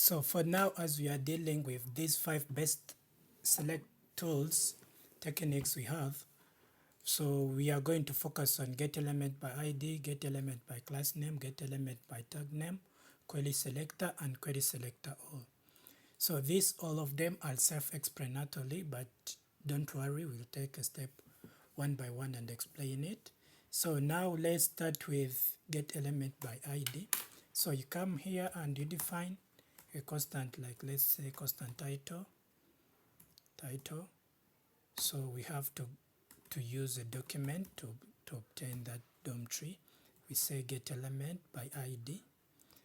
So for now, as we are dealing with these 5 best select tools techniques we have, so we are going to focus on getElementById, getElementByClassName, getElementByTagName, querySelector, and querySelectorAll. So these, all of them are self-explanatory, but don't worry, we'll take a step one by one and explain it. So now let's start with getElementById. So you come here and you define a constant, like let's say constant title. So we have to use a document to obtain that DOM tree. We say getElementById.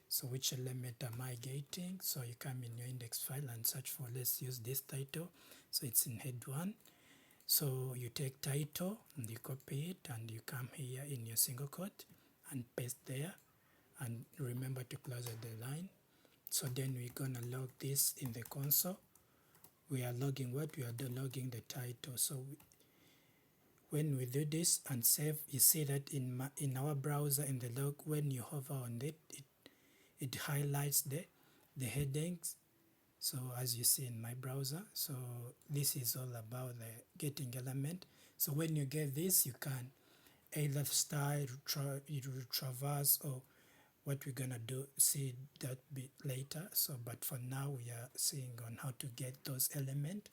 So which element am I getting? So you come in your index file and search for, let's use this title. So it's in head 1. So you take title and you copy it and you come here in your single quote and paste there. And remember to close the line. So then we're gonna log this in the console. We are logging what? We are logging the title. So when we do this and save, you see that in our browser, in the log, when you hover on it, it highlights the headings. So as you see in my browser, so this is all about the getting element. So when you get this, you can either style, traverse, or what we're gonna do, see that bit later. So but for now we are seeing on how to get those elements.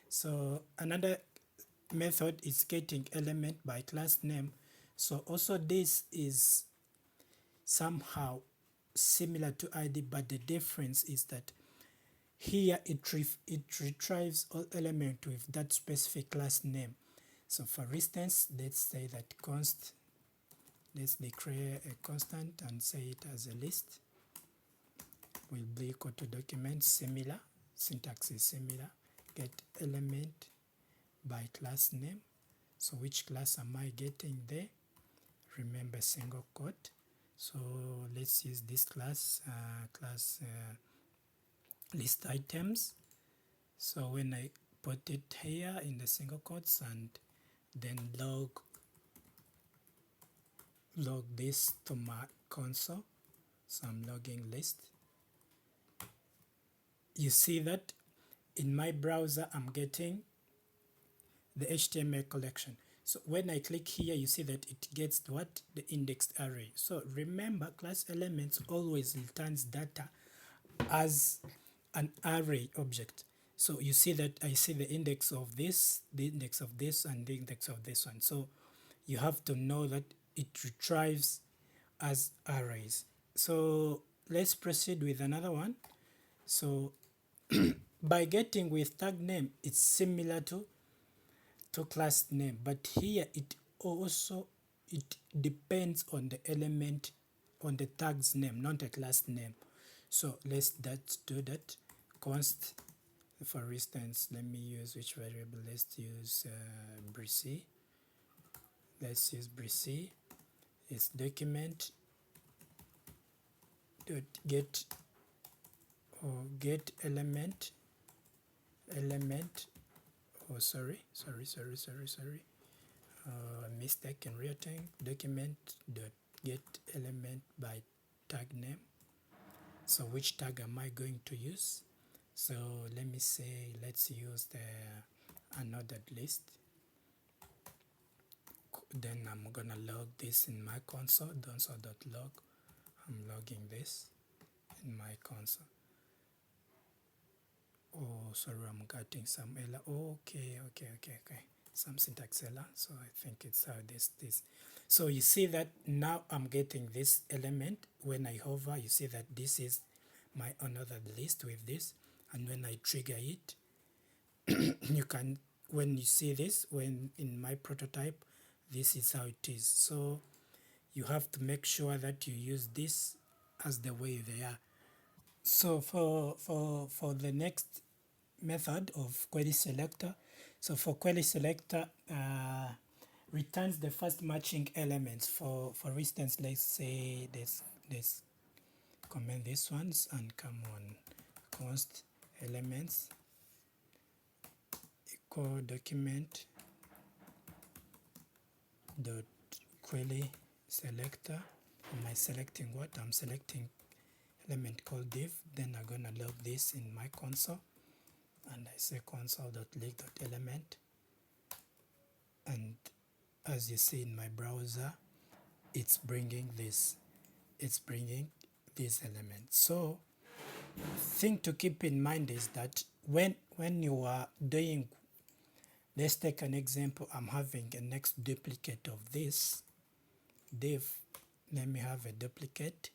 So another method is getting element by class name. So also this is somehow similar to ID, but the difference is that here it retrieves all element with that specific class name. So for instance, let's say that const, let's declare a constant and say it as a list, will be equal to document, similar, syntax is similar, get element by class name. So which class am I getting there? Remember single quote. So let's use this class, list items. So when I put it here in the single quotes and then log this to my console, so I'm logging list, you see that in my browser I'm getting the HTML collection. So when I click here, you see that it gets what? The indexed array. So remember, class elements always returns data as an array object. So you see that I see the index of this, the index of this, and the index of this one. So you have to know that it retrieves as arrays. So let's proceed with another one. So by getting with tag name, it's similar to class name, but here it depends on the element, on the tag's name, not the class name. So let's do that. Const, for instance, let me use which variable? Let's use Brissy. Let's use Brissy. It's document dot get element. Oh, sorry. Mistake in writing. Document dot get element by tag name. So which tag am I going to use? So let me say, let's use the unordered list. Then I'm gonna log this in my console, console.log. I'm logging this in my console. Oh, sorry, I'm getting some error. Okay. Some syntax error. So I think it's how this. So you see that now I'm getting this element. When I hover, you see that this is my another list with this. And when I trigger it, you can, when you see this, when in my prototype, this is how it is. So you have to make sure that you use this as the way they are. So for the next method of querySelector, so for querySelector, returns the first matching elements. For instance, let's say let's comment these ones and come on const elements equal document dot query selector. Am I selecting what? I'm selecting element called div. Then I'm gonna log this in my console, and I say console.link.element, and as you see in my browser, it's bringing this element. So thing to keep in mind is that when you are doing, let's take an example, I'm having a next duplicate of this div. Let me have a duplicate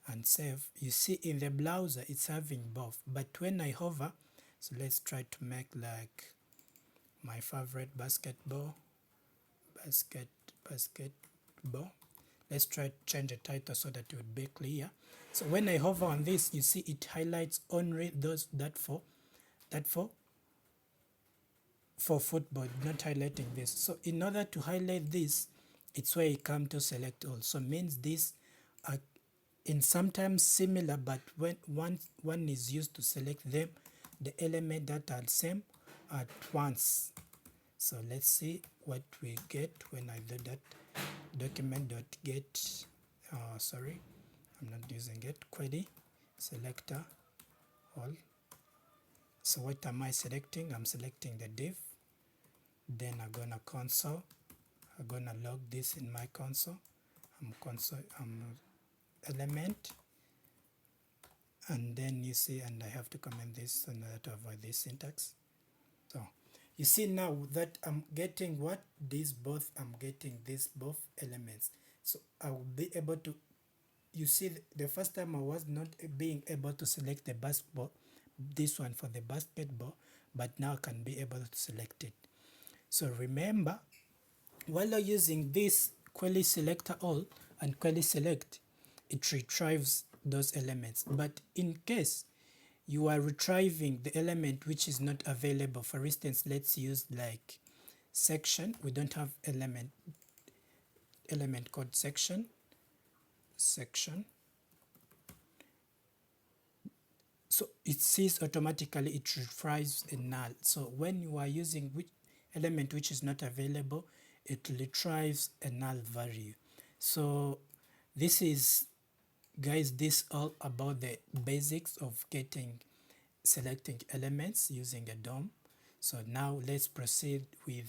and save. You see in the browser it's having both, but when I hover, so let's try to make like my favorite basketball. Let's try to change the title so that it would be clear. So when I hover on this, you see it highlights only those that for football, not highlighting this. So in order to highlight this, it's where you come to select all. So means these are in sometimes similar, but when one is used to select them, the element that are same at once. So let's see what we get when I do that. Document.get, sorry, I'm not using it, querySelector all. So what am I selecting? I'm selecting the div. Then I'm gonna console. I'm gonna log this in my console. I'm element, and then you see, and I have to comment this in order to avoid this syntax. So you see now that I'm getting what? These both, I'm getting these both elements. So I will be able to, you see the first time I was not being able to select the basketball, this one for the basketball, but now I can be able to select it. So remember, while you're using this querySelectorAll and querySelect, it retrieves those elements. But in case you are retrieving the element which is not available, for instance, let's use like section. We don't have element called section. So it sees automatically, it retrieves a null. So when you are using which element which is not available, it retrieves a null value. So this is, guys, this all about the basics of selecting elements using a DOM. So now let's proceed with